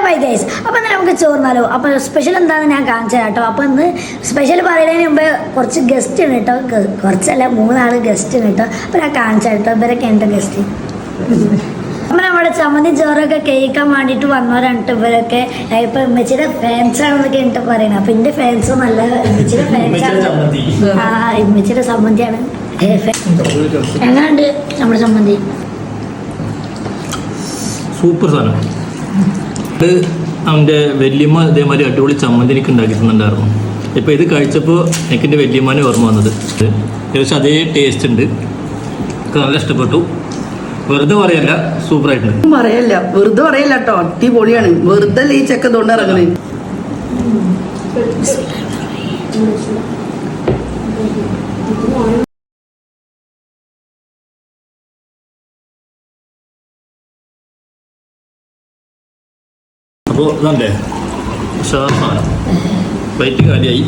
Bye guys. അപ്പോൾ എന്നാൽ നമുക്ക് ചോറിനാലോ. അപ്പോൾ സ്പെഷ്യൽ എന്താണെന്ന് ഞാൻ കാണിച്ചു തരാം കേട്ടോ. അപ്പോൾ ഇന്ന് സ്പെഷ്യൽ പറയുന്നതിന് മുമ്പ് കുറച്ച് ഗസ്റ്റ് ഉണ്ട് കേട്ടോ. കുറച്ചല്ല 3 ആൾ ഗസ്റ്റ് ഉണ്ട് കേട്ടോ. അപ്പോൾ ഞാൻ കാണിച്ചു കേട്ടോ. ഇവരൊക്കെ എൻ്റെ ഗസ്റ്റ്. അപ്പം നമ്മുടെ ചമ്മന്തി ചോറൊക്കെ കേൾക്കാൻ വേണ്ടിയിട്ട് വന്നവരാണ് ഇവരൊക്കെ. ഇപ്പം ഇമ്മച്ചിയുടെ ഫാൻസാണെന്നൊക്കെ എന്നിട്ട് പറയുന്നത്. അപ്പം എൻ്റെ ഫാൻസും നല്ല ഇമ്മച്ചിയുടെ ഫാൻസാണ്. ഇമ്മച്ചിയുടെ ചമ്മന്തിയാണ്. എങ്ങനെയുണ്ട് നമ്മുടെ ചമ്മന്തി? സൂപ്പർ സാധനം. അത് അവൻ്റെ വല്യമ്മ ഇതേമാതിരി അടിപൊളി ചമ്മന്തി എനിക്ക് ഉണ്ടാക്കി തന്നിട്ടുണ്ടായിരുന്നു. ഇപ്പോൾ ഇത് കഴിച്ചപ്പോൾ എനിക്ക് എൻ്റെ വല്യമ്മനെ ഓർമ്മ വന്നത്. ഏകദേശം അതേ ടേസ്റ്റ് ഉണ്ട്. എനിക്ക് നല്ല ഇഷ്ടപ്പെട്ടു. വെറുതെ പറയല്ല, സൂപ്പറായിട്ടുണ്ട്. പറയല്ല, വെറുതെ പറയല്ല കേട്ടോ, അടിപൊളിയാണ്. വെറുതെ ഈ ചെക്ക തൊണ്ട് ഇറങ്ങണേ. അപ്പോൾ ഇതല്ലേ സാധനം പ്ലേറ്റ് കാലിയായി.